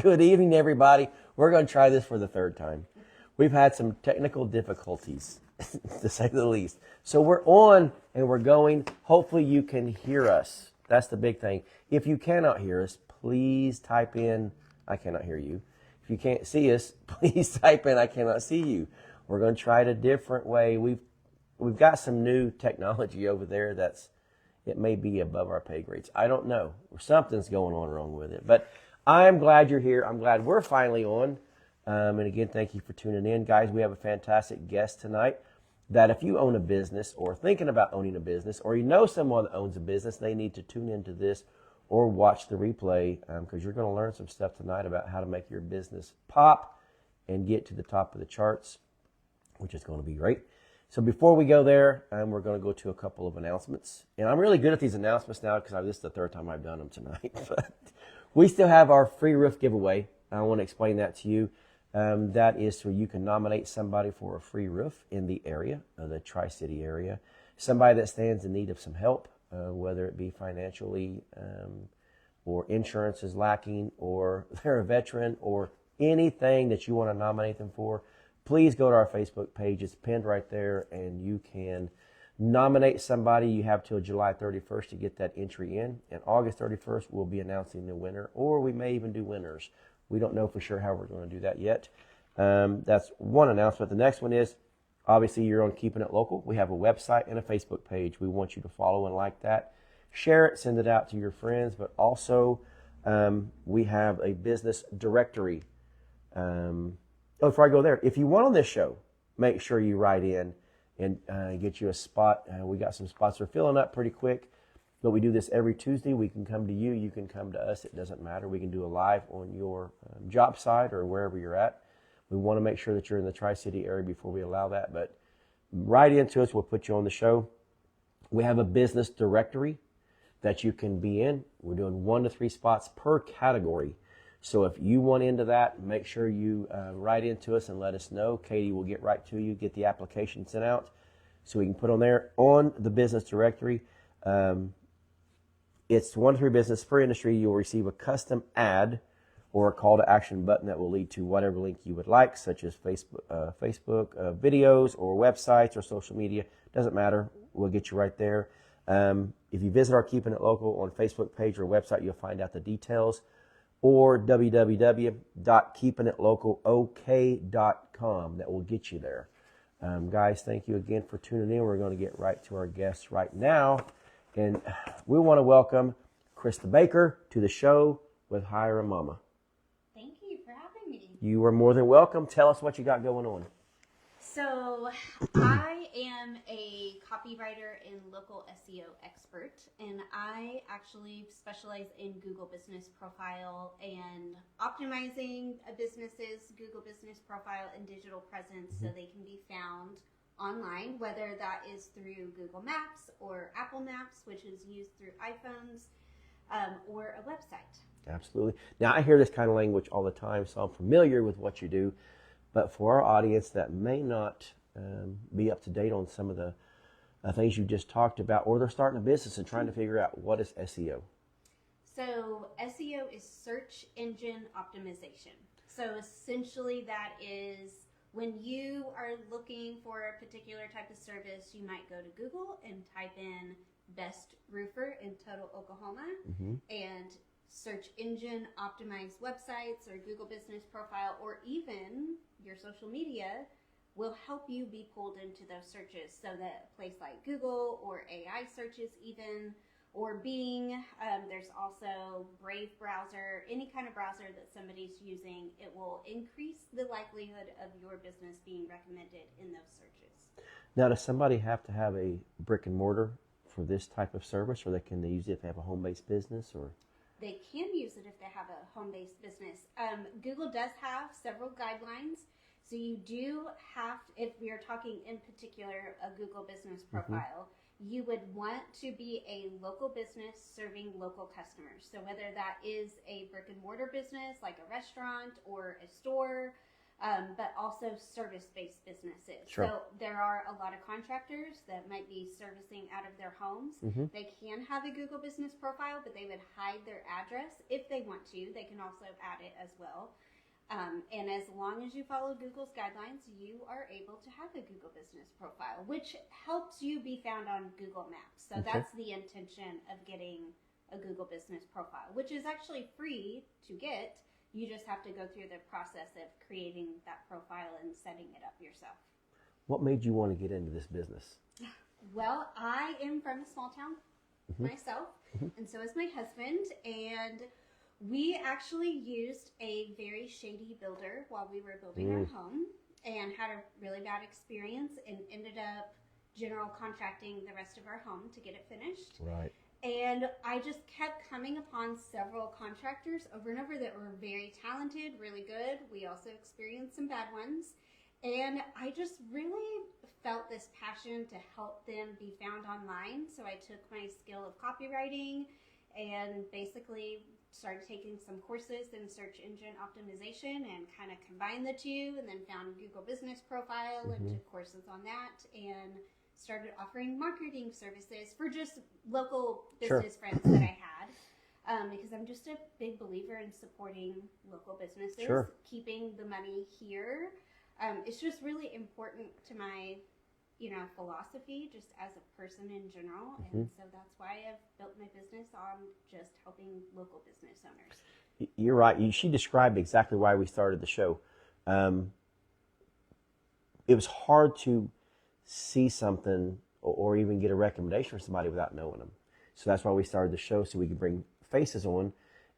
Good evening, everybody. We're going to try this for the third time. We've had some technical difficulties, to say the least. So we're on and we're going. Hopefully you can hear us. That's the big thing. If you cannot hear us, please type in, I cannot hear you. If you can't see us, please type in, I cannot see you. We're going to try it a different way. We've got some new technology over there it may be above our pay grades. I don't know. Something's going on wrong with it. But I'm glad you're here. I'm glad we're finally on. And again, thank you for tuning in. Guys, we have a fantastic guest tonight that if you own a business or thinking about owning a business or you know someone that owns a business, they need to tune into this or watch the replay because you're going to learn some stuff tonight about how to make your business pop and get to the top of the charts, which is going to be great. So before we go there, we're going to go to a couple of announcements. And I'm really good at these announcements now because this is the third time I've done them tonight. But we still have our free roof giveaway. I want to explain that to you. That is so you can nominate somebody for a free roof in the area, the Tri-City area. Somebody that stands in need of some help, whether it be financially or insurance is lacking or they're a veteran or anything that you want to nominate them for. Please go to our Facebook page. It's pinned right there, and you can nominate somebody. You have till July 31st to get that entry in. And August 31st, we'll be announcing the winner, or we may even do winners. We don't know for sure how we're going to do that yet. That's one announcement. The next one is, obviously, you're on Keepin It Local. We have a website and a Facebook page. We want you to follow and like that. Share it, send it out to your friends, but also we have a business directory. Before I go there, if you want on this show, make sure you write in and get you a spot. We got some spots. We're filling up pretty quick, but we do this every Tuesday. We can come to you. You can come to us. It doesn't matter. We can do a live on your job site or wherever you're at. We want to make sure that you're in the Tri-City area before we allow that, but write into us. We'll put you on the show. We have a business directory that you can be in. We're doing 1 to 3 spots per category. So if you want into that, make sure you write into us and let us know. Katie will get right to you, get the application sent out so we can put on there. On the business directory, it's 1 to 3 business per industry. You'll receive a custom ad or a call to action button that will lead to whatever link you would like, such as Facebook videos or websites or social media. Doesn't matter. We'll get you right there. If you visit our Keepin It Local on Facebook page or website, you'll find out the details. Or www.keepinitlocalok.com. That will get you there. Guys, thank you again for tuning in. We're going to get right to our guests right now. And we want to welcome Krista Baker to the show with Hire a Momma. Thank you for having me. You are more than welcome. Tell us what you got going on. So I am a copywriter and local SEO expert, and I actually specialize in Google Business Profile and optimizing a business's Google Business Profile and digital presence so they can be found online, whether that is through Google Maps or Apple Maps, which is used through iPhones, or a website. Absolutely. Now, I hear this kind of language all the time, so I'm familiar with what you do. But for our audience that may not be up to date on some of the things you just talked about, or they're starting a business and trying to figure out what is SEO. So SEO is search engine optimization. So essentially that is when you are looking for a particular type of service, you might go to Google and type in best roofer in Total Oklahoma and search engine optimized websites or Google Business Profile or even your social media will help you be pulled into those searches, so that a place like Google or AI searches even, or Bing, there's also Brave browser, any kind of browser that somebody's using, it will increase the likelihood of your business being recommended in those searches. Now, does somebody have to have a brick and mortar for this type of service, or can they use it if they have a home-based business, or? They can use it if they have a home-based business. Google does have several guidelines. So you do have, if we are talking in particular a Google Business Profile, you would want to be a local business serving local customers. So whether that is a brick and mortar business like a restaurant or a store, but also service-based businesses. Sure. So there are a lot of contractors that might be servicing out of their homes. They can have a Google Business Profile, but they would hide their address if they want to. They can also add it as well. And as long as you follow Google's guidelines, you are able to have a Google Business Profile, which helps you be found on Google Maps. So that's the intention of getting a Google Business Profile, which is actually free to get. You just have to go through the process of creating that profile and setting it up yourself. What made you want to get into this business? Well, I am from a small town myself, and so is my husband, and we actually used a very shady builder while we were building our home and had a really bad experience and ended up general contracting the rest of our home to get it finished. Right. And I just kept coming upon several contractors over and over that were very talented, really good. We also experienced some bad ones. And I just really felt this passion to help them be found online. So I took my skill of copywriting and basically started taking some courses in search engine optimization and kind of combined the two, and then found Google Business Profile and took courses on that, and started offering marketing services for just local business friends that I had, because I'm just a big believer in supporting local businesses, keeping the money here. It's just really important to my philosophy just as a person in general. And so that's why I've built my business on just helping local business owners. You're right. She described exactly why we started the show. It was hard to see something or even get a recommendation from somebody without knowing them. So that's why we started the show, so we could bring faces on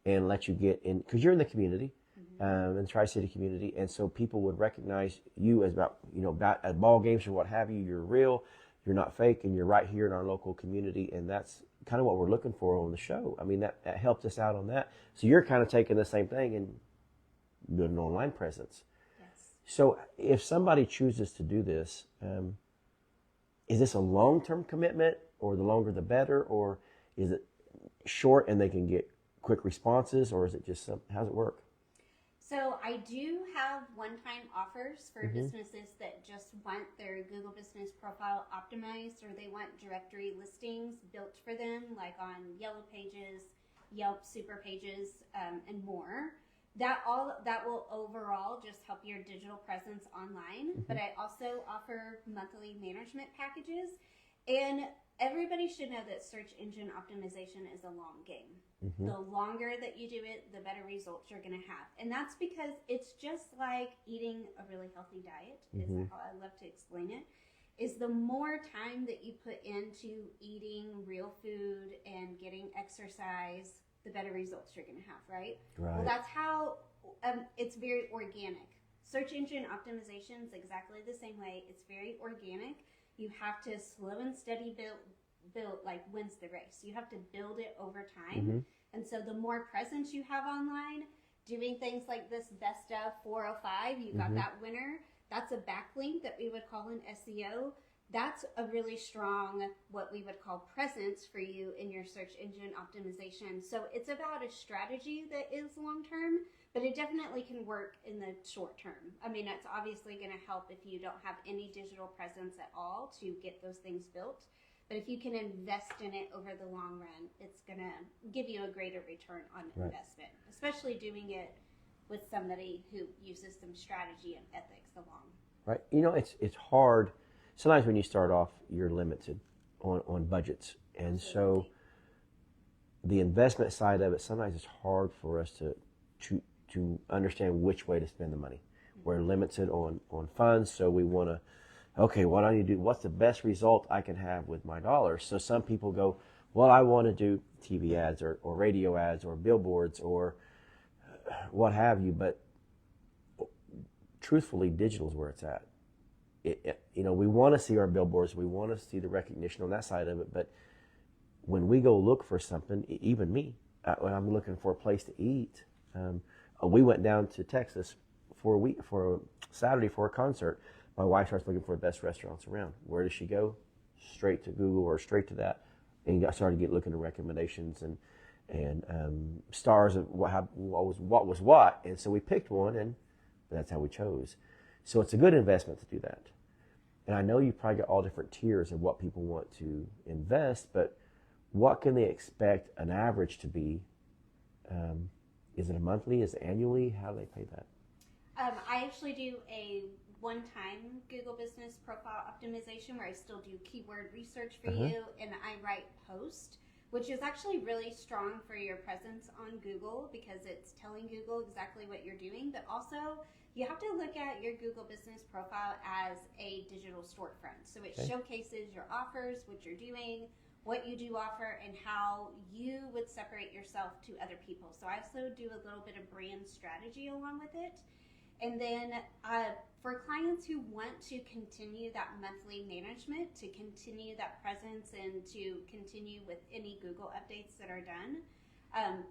and let you get in, because you're in the community, in the Tri-City community, and so people would recognize you as about at ball games or what have you. You're real, you're not fake, and you're right here in our local community, and that's kind of what we're looking for on the show. I mean, that helped us out on that. So you're kind of taking the same thing and building an online presence. Yes. So if somebody chooses to do this, is this a long-term commitment, or the longer the better, or is it short and they can get quick responses, or is it just how's it work? So I do have one-time offers for businesses that just want their Google Business Profile optimized, or they want directory listings built for them, like on Yellow Pages, Yelp Super Pages, and more. That will overall just help your digital presence online. But I also offer monthly management packages, and everybody should know that search engine optimization is a long game. The longer that you do it, the better results you're going to have. And that's because it's just like eating a really healthy diet, is how I love to explain it, is the more time that you put into eating real food and getting exercise, the better results you're going to have, right? Well, that's how it's very organic. Search engine optimization is exactly the same way. It's very organic. You have to slow and steady build like wins the race. You have to build it over time. And so the more presence you have online, doing things like this best of 405, you got that winner. That's a backlink that we would call in SEO. That's a really strong, what we would call presence for you in your search engine optimization. So it's about a strategy that is long-term, but it definitely can work in the short term. I mean, it's obviously going to help if you don't have any digital presence at all to get those things built. But if you can invest in it over the long run, it's going to give you a greater return on investment, especially doing it with somebody who uses some strategy and ethics along. Right. It's hard. Sometimes when you start off, you're limited on budgets. And so the investment side of it, sometimes it's hard for us to understand which way to spend the money. We're limited on funds, so we want to, okay, what do I need to do? What's the best result I can have with my dollars? So some people go, well, I want to do TV ads or radio ads or billboards or what have you, but truthfully, digital is where it's at. We want to see our billboards, we want to see the recognition on that side of it, but when we go look for something, even me, when I'm looking for a place to eat, we went down to Texas for a Saturday for a concert. My wife starts looking for the best restaurants around. Where does she go? Straight to Google or straight to that, and started looking at recommendations and stars of what was what. And so we picked one, and but that's how we chose. So it's a good investment to do that. And I know you probably got all different tiers of what people want to invest, but what can they expect an average to be? Is it a monthly? Is it annually? How do they pay that? I actually do a one-time Google Business Profile Optimization where I still do keyword research for you, and I write post, which is actually really strong for your presence on Google because it's telling Google exactly what you're doing, but also you have to look at your Google Business Profile as a digital storefront. So it showcases your offers, what you're doing, what you do offer, and how you would separate yourself to other people. So I also do a little bit of brand strategy along with it. And then for clients who want to continue that monthly management, to continue that presence, and to continue with any Google updates that are done,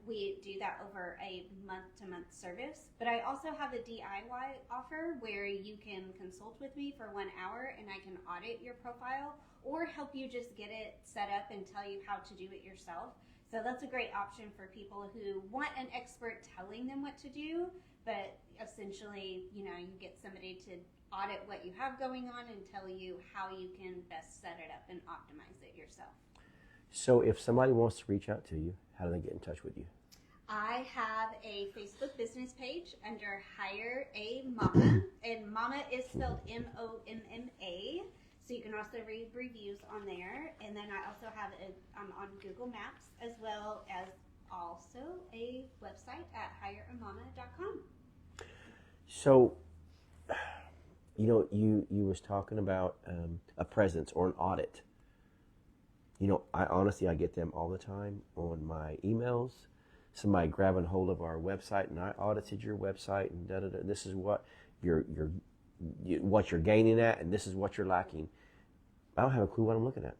we do that over a month-to-month service. But I also have a DIY offer where you can consult with me for 1 hour and I can audit your profile or help you just get it set up and tell you how to do it yourself. So that's a great option for people who want an expert telling them what to do, but essentially, you get somebody to audit what you have going on and tell you how you can best set it up and optimize it yourself. So if somebody wants to reach out to you, how do they get in touch with you? I have a Facebook business page under Hire a Momma, and Momma is spelled Momma. So you can also read reviews on there. And then I also have I'm on Google Maps as well as also a website at hireamomma.com. So, you was talking about a presence or an audit. I get them all the time on my emails. Somebody grabbing hold of our website, and I audited your website, and this is what what you're gaining at, and this is what you're lacking. I don't have a clue what I'm looking at.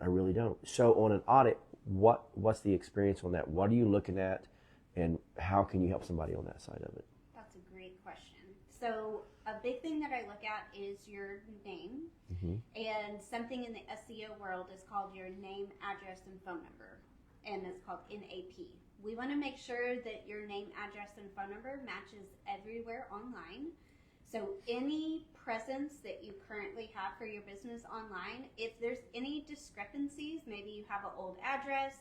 I really don't. So on an audit, what's the experience on that? What are you looking at, and how can you help somebody on that side of it? That's a great question. So a big thing that I look at is your name, and something in the SEO world is called your name, address, and phone number, and it's called NAP. We want to make sure that your name, address, and phone number matches everywhere online. So any presence that you currently have for your business online, if there's any discrepancies, maybe you have an old address,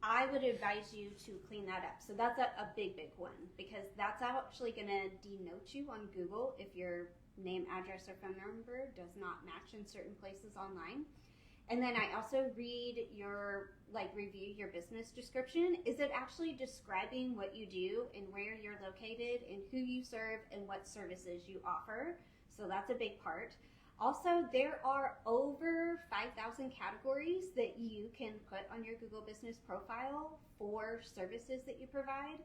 I would advise you to clean that up. So that's a big one, because that's actually going to denote you on Google if your name, address, or phone number does not match in certain places online. And then I also review your business description. Is it actually describing what you do and where you're located and who you serve and what services you offer? So that's a big part. Also, there are over 5,000 categories that you can put on your Google Business Profile for services that you provide.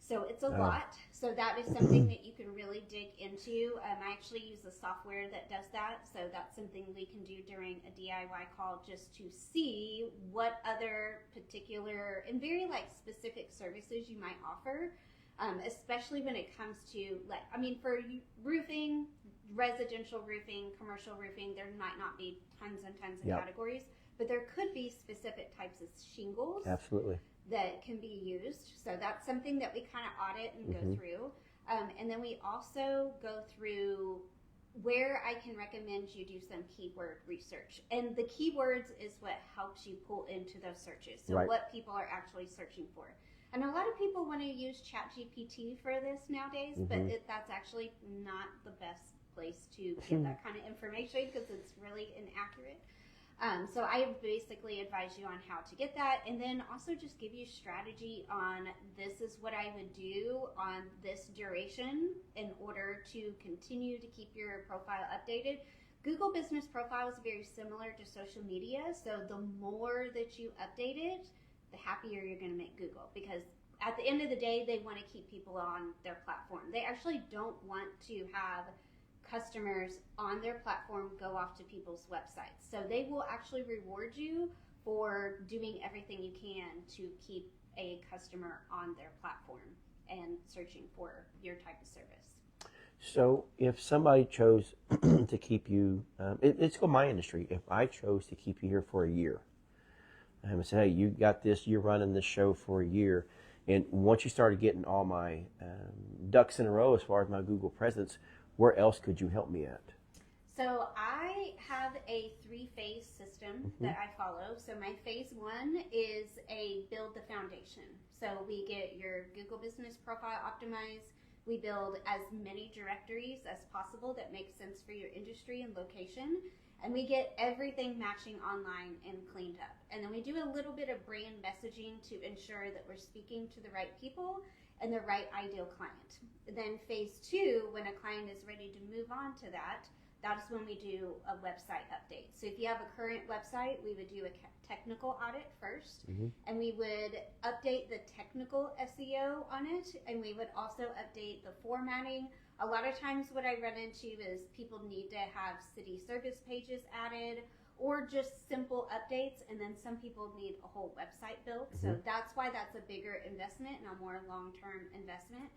So it's a lot. So that is something that you can really dig into. I actually use a software that does that. So that's something we can do during a DIY call just to see what other particular and very specific services you might offer, especially when it comes to for roofing, residential roofing, commercial roofing, there might not be tons and tons of categories, but there could be specific types of shingles. Absolutely. That can be used. So that's something that we kind of audit and go through. And then we also go through where I can recommend you do some keyword research. And the keywords is what helps you pull into those searches. So what people are actually searching for. And a lot of people want to use ChatGPT for this nowadays, but that's actually not the best place to get that kind of information because it's really inaccurate. So I basically advise you on how to get that, and then also just give you strategy on this is what I would do on this duration in order to continue to keep your profile updated. Google Business Profile is very similar to social media, so the more that you update it, the happier you're going to make Google, because at the end of the day, they want to keep people on their platform. They actually don't want to have customers on their platform go off to people's websites. So they will actually reward you for doing everything you can to keep a customer on their platform and searching for your type of service. So if somebody chose to keep you, let's go my industry. If I chose to keep you here for a year, and say, hey, you got this, you're running this show for a year, And once you started getting all my ducks in a row as far as my Google presence, where else could you help me at? So I have a 3-phase system that I follow. So my phase 1 is a build the foundation. So we get your Google business profile optimized. We build as many directories as possible that make sense for your industry and location. And we get everything matching online and cleaned up. And then we do a little bit of brand messaging to ensure that we're speaking to the right people and the right ideal client. Then phase 2, when a client is ready to move on to that's when we do a website update. So if you have a current website, we would do a technical audit first, and we would update the technical SEO on it, and we would also update the formatting. A lot of times what I run into is people need to have city service pages added or just simple updates, and then some people need a whole website built. So that's why that's a bigger investment and a more long-term investment.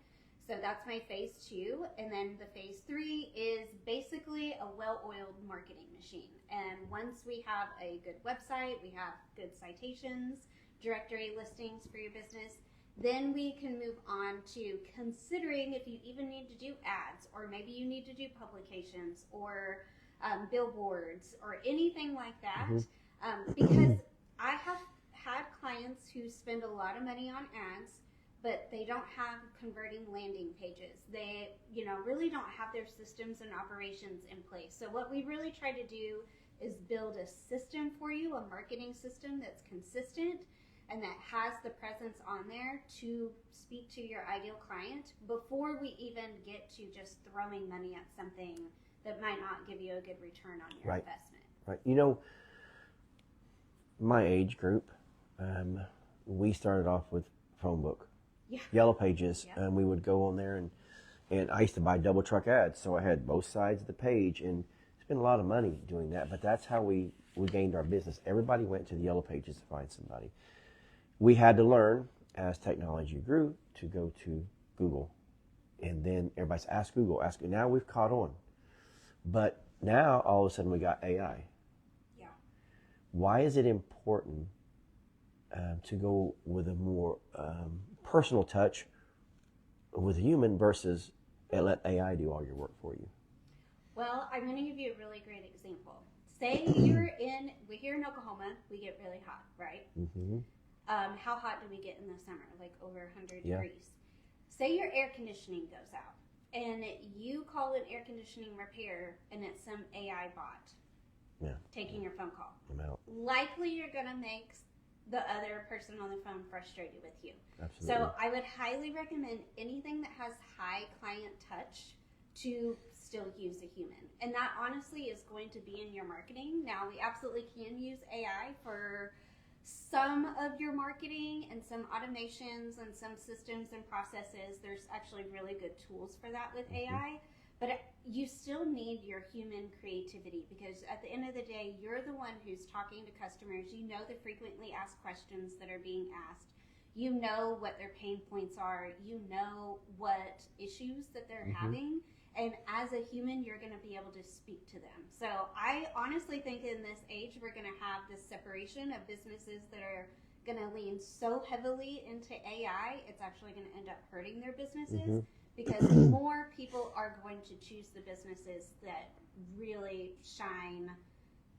So that's my phase 2. And then the phase 3 is basically a well-oiled marketing machine. And once we have a good website, we have good citations, directory listings for your business, then we can move on to considering if you even need to do ads, or maybe you need to do publications or billboards or anything like that. Because I have had clients who spend a lot of money on ads, but they don't have converting landing pages. They, really don't have their systems and operations in place. So what we really try to do is build a system for you, a marketing system that's consistent and that has the presence on there to speak to your ideal client before we even get to just throwing money at something that might not give you a good return on your investment. Right. My age group, we started off with phone book. Yellow Pages, and we would go on there, and I used to buy double truck ads, so I had both sides of the page, and spent a lot of money doing that, but that's how we gained our business. Everybody went to the Yellow Pages to find somebody. We had to learn, as technology grew, to go to Google, and then everybody's ask Google, now we've caught on. But now, all of a sudden, we got AI. Yeah. Why is it important to go with a more personal touch with a human versus let AI do all your work for you? Well, I'm going to give you a really great example. Say we're here in Oklahoma, we get really hot, right? How hot do we get in the summer? Like over 100 degrees. Say your air conditioning goes out and you call an air conditioning repair and it's some AI bot taking your phone call. I'm out. Likely you're going to make the other person on the phone frustrated with you. Absolutely. So I would highly recommend anything that has high client touch to still use a human. And that honestly is going to be in your marketing. Now, we absolutely can use AI for some of your marketing and some automations and some systems and processes. There's actually really good tools for that with AI. But you still need your human creativity, because at the end of the day, you're the one who's talking to customers. You know the frequently asked questions that are being asked. You know what their pain points are. You know what issues that they're having. And as a human, you're going to be able to speak to them. So I honestly think in this age, we're going to have this separation of businesses that are going to lean so heavily into AI, it's actually going to end up hurting their businesses. Because more people are going to choose the businesses that really shine,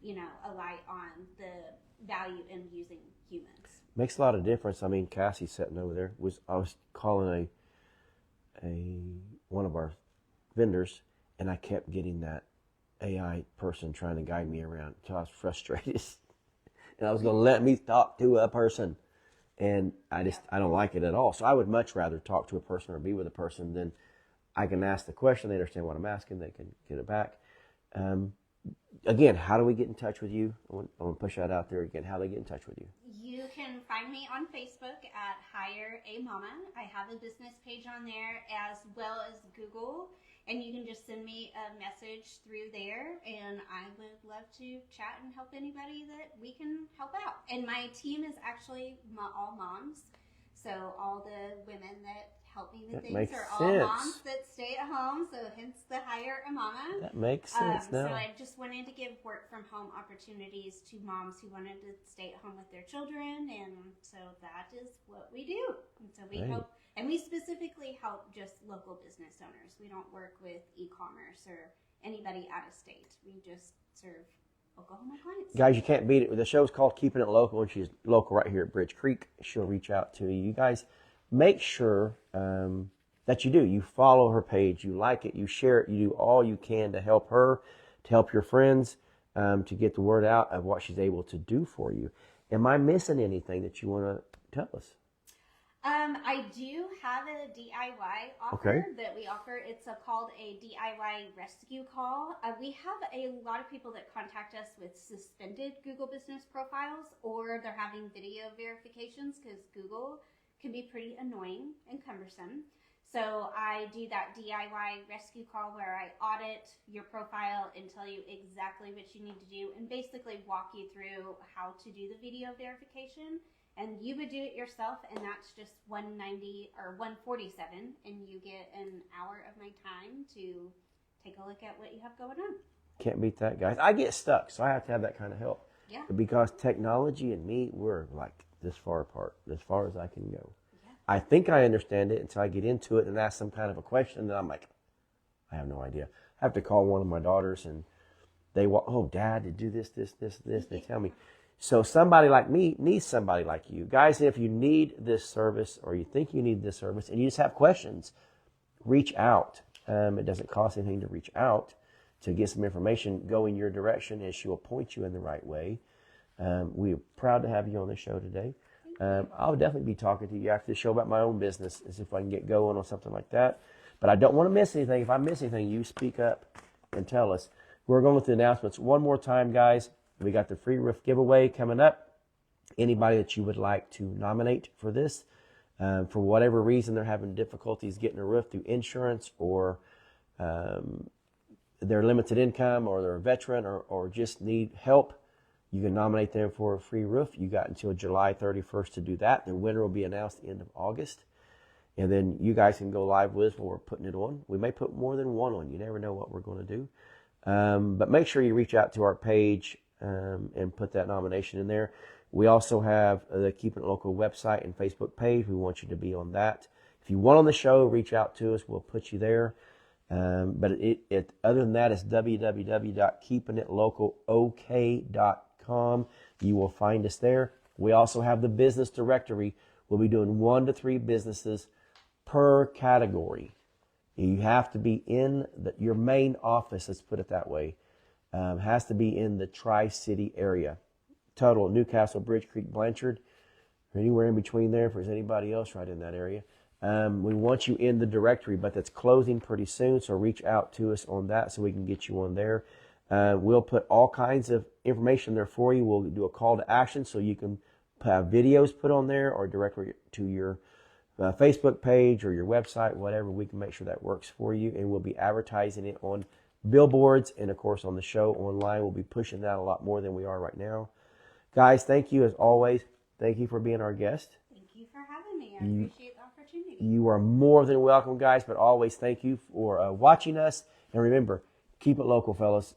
a light on the value in using humans. Makes a lot of difference. I mean, Cassie's sitting over there. I was calling one of our vendors, and I kept getting that AI person trying to guide me around until I was frustrated. And I was going to let me talk to a person. And I don't like it at all. So I would much rather talk to a person or be with a person than I can ask the question. They understand what I'm asking. They can get it back. Again, how do we get in touch with you? I want to push that out there again. How do they get in touch with you? You can find me on Facebook at Hire a Momma. I have a business page on there as well as Google. And you can just send me a message through there, and I would love to chat and help anybody that we can help out. And my team is actually all moms. So all the women that help me with That things makes are all sense. moms that stay at home. So hence the hire a mama. That makes sense So now. I just wanted to give work from home opportunities to moms who wanted to stay at home with their children, and so that is what we do. And so we Right. help, and we specifically help just local business owners. We don't work with e-commerce or anybody out of state. We just serve Oklahoma clients. Guys, you can't beat it. The show's called Keeping It Local, and she's local right here at Bridge Creek. She'll reach out to you. You guys, make sure that you do. You follow her page. You like it. You share it. You do all you can to help her, to help your friends, to get the word out of what she's able to do for you. Am I missing anything that you want to tell us? I do have a DIY offer Okay. that we offer. It's called a DIY rescue call. We have a lot of people that contact us with suspended Google business profiles, or they're having video verifications because Google can be pretty annoying and cumbersome. So I do that DIY rescue call where I audit your profile and tell you exactly what you need to do and basically walk you through how to do the video verification. And you would do it yourself, and that's just $190 or $147, and you get an hour of my time to take a look at what you have going on. Can't beat that, guys. I get stuck, so I have to have that kind of help. Yeah. Because technology and me, we're like this far apart, as far as I can go. Yeah. I think I understand it until I get into it and ask some kind of a question, and I'm like, I have no idea. I have to call one of my daughters, and they walk, oh, Dad, to do this. They tell me. So somebody like me needs somebody like you. Guys, if you need this service or you think you need this service and you just have questions, reach out. It doesn't cost anything to reach out to get some information, go in your direction, and she will point you in the right way. We're proud to have you on the show today. I'll definitely be talking to you after the show about my own business, as if I can get going on something like that. But I don't want to miss anything. If I miss anything, you speak up and tell us. We're going with the announcements one more time, guys. We got the free roof giveaway coming up. Anybody that you would like to nominate for this, for whatever reason they're having difficulties getting a roof through insurance, or they're limited income, or they're a veteran, or just need help, you can nominate them for a free roof. You got until July 31st to do that. The winner will be announced at the end of August. And then you guys can go live with us when we're putting it on. We may put more than one on. You never know what we're going to do. But make sure you reach out to our page and put that nomination in there. We also have the Keepin It Local website and Facebook page. We want you to be on that. If you want on the show, reach out to us. We'll put you there. But other than that, it's www.keepinitlocal.ok.com. You will find us there. We also have the business directory. We'll be doing 1 to 3 businesses per category. You have to be in your main office, let's put it that way. Has to be in the Tri-City area. Total, Newcastle, Bridge Creek, Blanchard, or anywhere in between there if there's anybody else right in that area. We want you in the directory, but that's closing pretty soon, so reach out to us on that so we can get you on there. We'll put all kinds of information there for you. We'll do a call to action so you can have videos put on there or directly to your Facebook page or your website, whatever. We can make sure that works for you, and we'll be advertising it on billboards and, of course, on the show online. We'll be pushing that a lot more than we are right now. Guys, thank you as always. Thank you for being our guest. Thank you for having me. I appreciate the opportunity. You are more than welcome, guys, but always thank you for watching us. And remember, keep it local, fellas.